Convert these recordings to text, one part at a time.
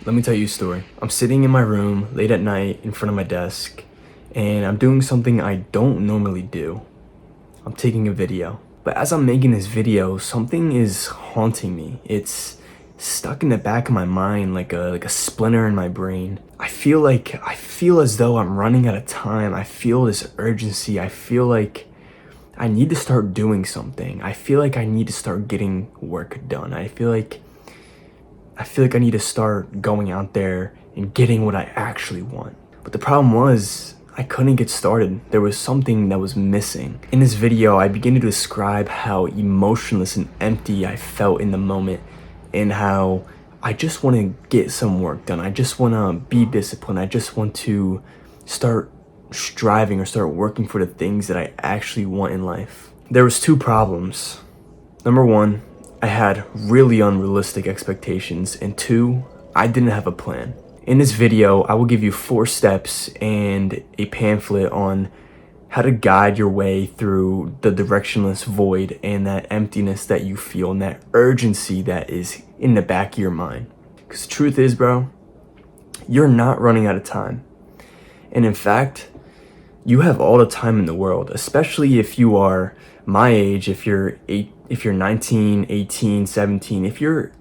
Let me tell you a story. I'm sitting in my room late at night in front of my desk, and I'm doing something I don't normally do. I'm taking a video. But as I'm making this video, something is haunting me. It's stuck in the back of my mind like a splinter in my brain. I feel as though I'm running out of time. I feel this urgency. I feel like I need to start doing something. I feel like I need to start getting work done. I feel like I need to start going out there and getting what I actually want. But the problem was, I couldn't get started. There was something that was missing. In this video, I begin to describe how emotionless and empty I felt in the moment, and how I just want to get some work done. I just want to be disciplined. I just want to start striving or start working for the things that I actually want in life. There was two problems. Number one, I had really unrealistic expectations, and two, I didn't have a plan. In this video, I will give you 4 steps and a pamphlet on how to guide your way through the directionless void and that emptiness that you feel and that urgency that is in the back of your mind. Because the truth is, bro, you're not running out of time. And in fact, you have all the time in the world, especially if you are my age, if you're 19, 18, 17, if you're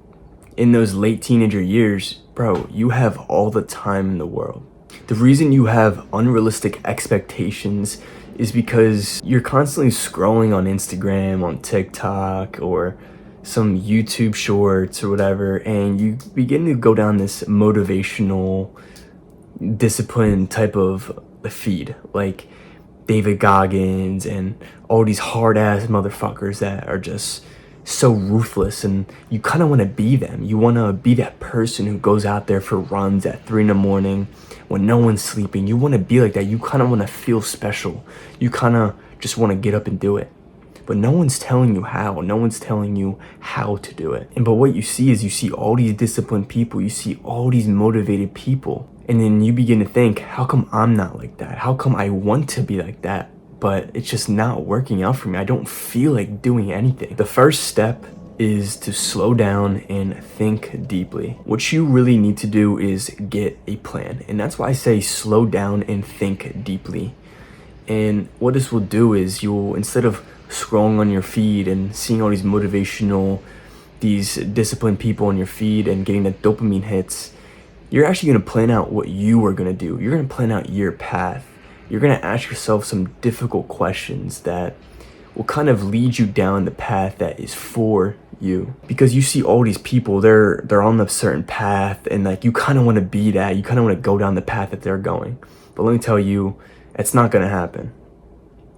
in those late teenager years, bro, you have all the time in the world. The reason you have unrealistic expectations is because you're constantly scrolling on Instagram, on TikTok, or some YouTube shorts or whatever, and you begin to go down this motivational, discipline type of feed, like David Goggins and all these hard-ass motherfuckers that are just so ruthless, and you kind of want to be them. You want to be that person who goes out there for runs at 3 in the morning when no one's sleeping. You want to be like that. You kind of want to feel special. You kind of just want to get up and do it. But no one's telling you how. No one's telling you how to do it. But what you see all these disciplined people. You see all these motivated people. And then you begin to think, how come I'm not like that? How come I want to be like that, but it's just not working out for me? I don't feel like doing anything. The first step is to slow down and think deeply. What you really need to do is get a plan. And that's why I say slow down and think deeply. And what this will do is you'll, instead of scrolling on your feed and seeing all these motivational, these disciplined people on your feed and getting the dopamine hits, you're actually going to plan out what you are going to do. You're going to plan out your path. You're going to ask yourself some difficult questions that will kind of lead you down the path that is for you. Because you see all these people, they're on a certain path, and like you kind of want to be that. You kind of want to go down the path that they're going. But let me tell you, it's not going to happen,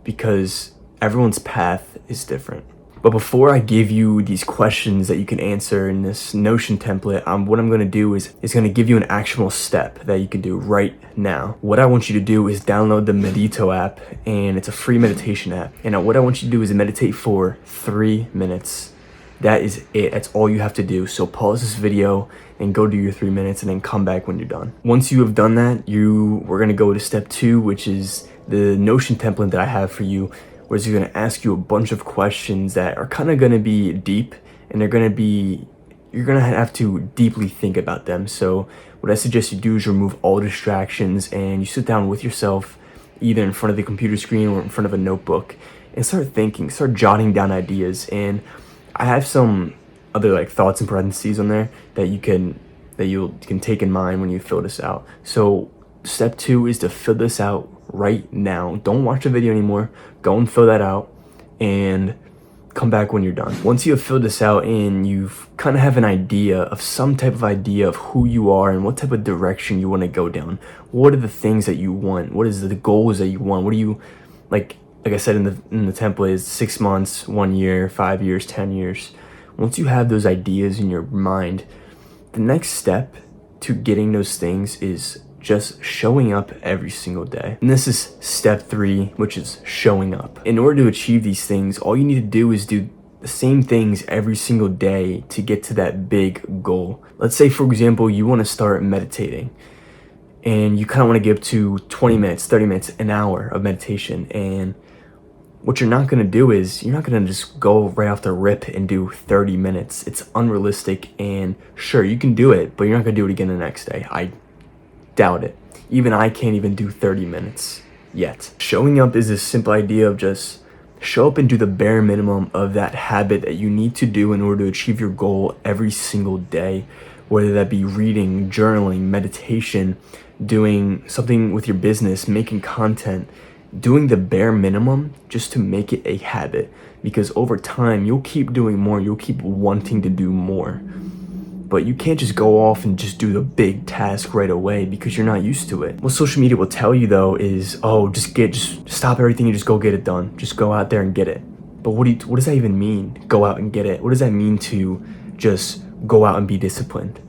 because everyone's path is different. But before I give you these questions that you can answer in this Notion template, what I'm going to do is going to give you an actionable step that you can do right now. What I want you to do is download the Medito app, and it's a free meditation app. And what I want you to do is meditate for 3 minutes. That is it. That's all you have to do. So pause this video and go do your 3 minutes, and then come back when you're done. Once you have done that, we're going to go to step 2, which is the Notion template that I have for you, where it's going to ask you a bunch of questions that are kind of going to be deep, and you're going to have to deeply think about them. So what I suggest you do is remove all distractions, and you sit down with yourself, either in front of the computer screen or in front of a notebook, and start thinking, start jotting down ideas. And I have some other like thoughts and parentheses on there that you can take in mind when you fill this out. So step 2 is to fill this out right now. Don't watch the video anymore. Go and fill that out and come back when you're done. Once you have filled this out and you've kind of have an idea of some type of idea of who you are and what type of direction you want to go down, what are the things that you want, what is the goals that you want, what do you like I said in the template is 6 months, 1 year, 5 years, 10 years. Once you have those ideas in your mind, the next step to getting those things is just showing up every single day. And this is step 3, which is showing up. In order to achieve these things, all you need to do is do the same things every single day to get to that big goal. Let's say, for example, you want to start meditating, and you kind of want to get up to 20 minutes, 30 minutes, an hour of meditation. And what you're not gonna do is you're not gonna just go right off the rip and do 30 minutes. It's unrealistic, and sure, you can do it, but you're not gonna do it again the next day. I doubt it. Even I can't even do 30 minutes yet. Showing up is this simple idea of just show up and do the bare minimum of that habit that you need to do in order to achieve your goal every single day, whether that be reading, journaling, meditation, doing something with your business, making content, doing the bare minimum just to make it a habit. Because over time, you'll keep doing more, you'll keep wanting to do more. But you can't just go off and just do the big task right away because you're not used to it. What social media will tell you though is, oh, just stop everything and just go get it done. Just go out there and get it. But what does that even mean? Go out and get it. What does that mean to just go out and be disciplined?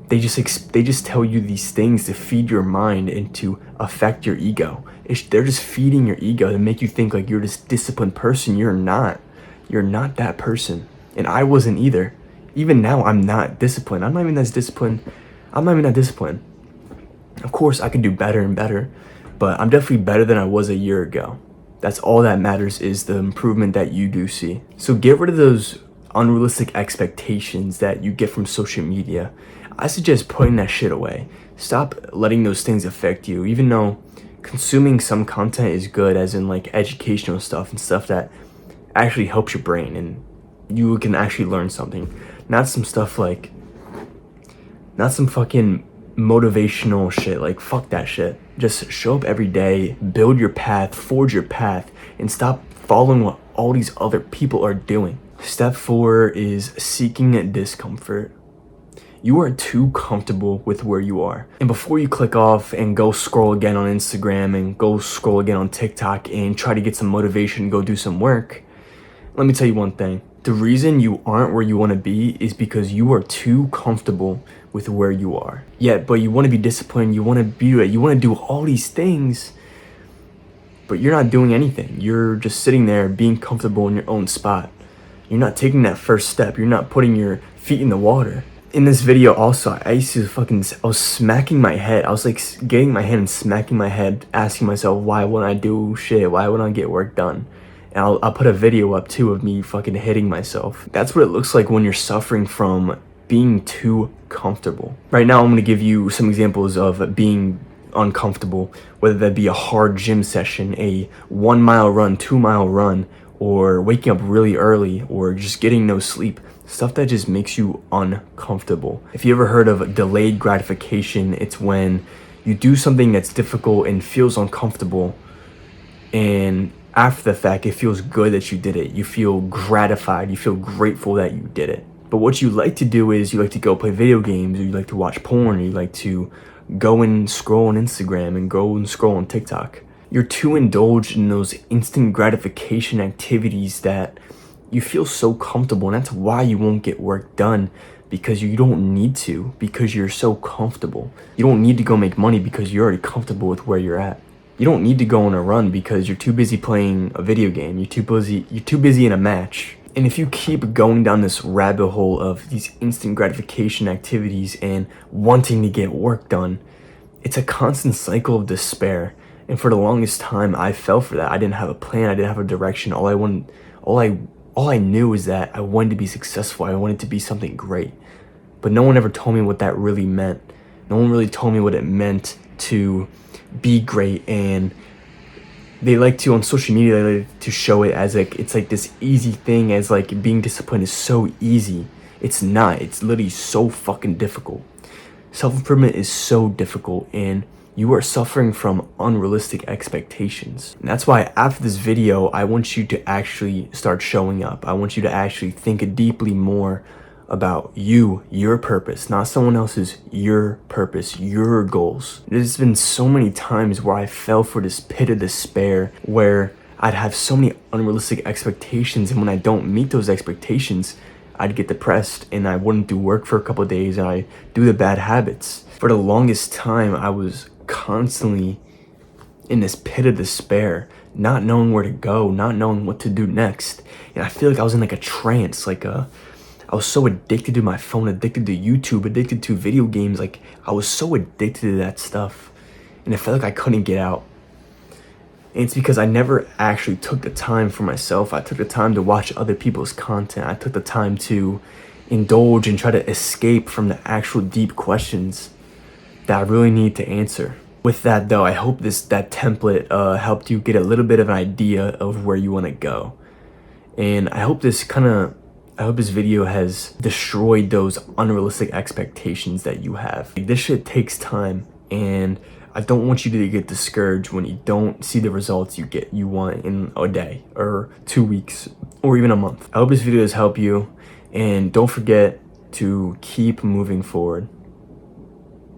They just tell you these things to feed your mind and to affect your ego. They're just feeding your ego to make you think like you're this disciplined person. You're not. You're not that person. And I wasn't either. Even now, I'm not disciplined. I'm not even that disciplined. Of course, I can do better and better, but I'm definitely better than I was a year ago. That's all that matters, is the improvement that you do see. So get rid of those unrealistic expectations that you get from social media. I suggest putting that shit away. Stop letting those things affect you, even though consuming some content is good, as in like educational stuff and stuff that actually helps your brain and you can actually learn something. Not some stuff like, not some fucking motivational shit. Like, fuck that shit. Just show up every day, build your path, forge your path, and stop following what all these other people are doing. Step 4 is seeking discomfort. You are too comfortable with where you are. And before you click off and go scroll again on Instagram and go scroll again on TikTok and try to get some motivation to go do some work, let me tell you one thing. The reason you aren't where you want to be is because you are too comfortable with where you are. But you want to be disciplined, you want to be it, you want to do all these things, but you're not doing anything. You're just sitting there being comfortable in your own spot. You're not taking that first step. You're not putting your feet in the water. In this video also, I was smacking my head. I was like getting my hand and smacking my head, asking myself, why wouldn't I do shit? Why wouldn't I get work done? And I'll put a video up too of me fucking hitting myself. That's what it looks like when you're suffering from being too comfortable. Right now, I'm gonna give you some examples of being uncomfortable, whether that be a hard gym session, a 1 mile run, 2 mile run, or waking up really early, or just getting no sleep. Stuff that just makes you uncomfortable. If you ever heard of delayed gratification, it's when you do something that's difficult and feels uncomfortable, and after the fact, it feels good that you did it. You feel gratified. You feel grateful that you did it. But what you like to do is you like to go play video games, or you like to watch porn, or you like to go and scroll on Instagram and go and scroll on TikTok. You're too indulged in those instant gratification activities that you feel so comfortable, and that's why you won't get work done, because you don't need to, because you're so comfortable. You don't need to go make money because you're already comfortable with where you're at. You don't need to go on a run because you're too busy playing a video game. You're too busy in a match. And if you keep going down this rabbit hole of these instant gratification activities and wanting to get work done, it's a constant cycle of despair. And for the longest time, I fell for that. I didn't have a plan. I didn't have a direction. All I knew is that I wanted to be successful. I wanted to be something great. But no one ever told me what that really meant. No one really told me what it meant to be great. And they like to, on social media, they like to show it as like it's like this easy thing, as like being disciplined is so easy. It's not. It's literally so fucking difficult. Self-improvement is so difficult, and you are suffering from unrealistic expectations. And that's why after this video, I want you to actually start showing up. I want you to actually think deeply more about you, your purpose, not someone else's, your purpose, your goals. There's been so many times where I fell for this pit of despair, where I'd have so many unrealistic expectations, and when I don't meet those expectations, I'd get depressed and I wouldn't do work for a couple of days, and I do the bad habits. For the longest time, I was constantly in this pit of despair, not knowing where to go, not knowing what to do next. And I feel like I was in like a trance, I was so addicted to my phone, addicted to YouTube, addicted to video games. Like, I was so addicted to that stuff, and it felt like I couldn't get out. And it's because I never actually took the time for myself. I took the time to watch other people's content. I took the time to indulge and try to escape from the actual deep questions that I really need to answer. With that though, I hope that template helped you get a little bit of an idea of where you want to go. And I hope this video has destroyed those unrealistic expectations that you have. Like, this shit takes time, and I don't want you to get discouraged when you don't see the results you want in a day or 2 weeks or even a month. I hope this video has helped you, and don't forget to keep moving forward.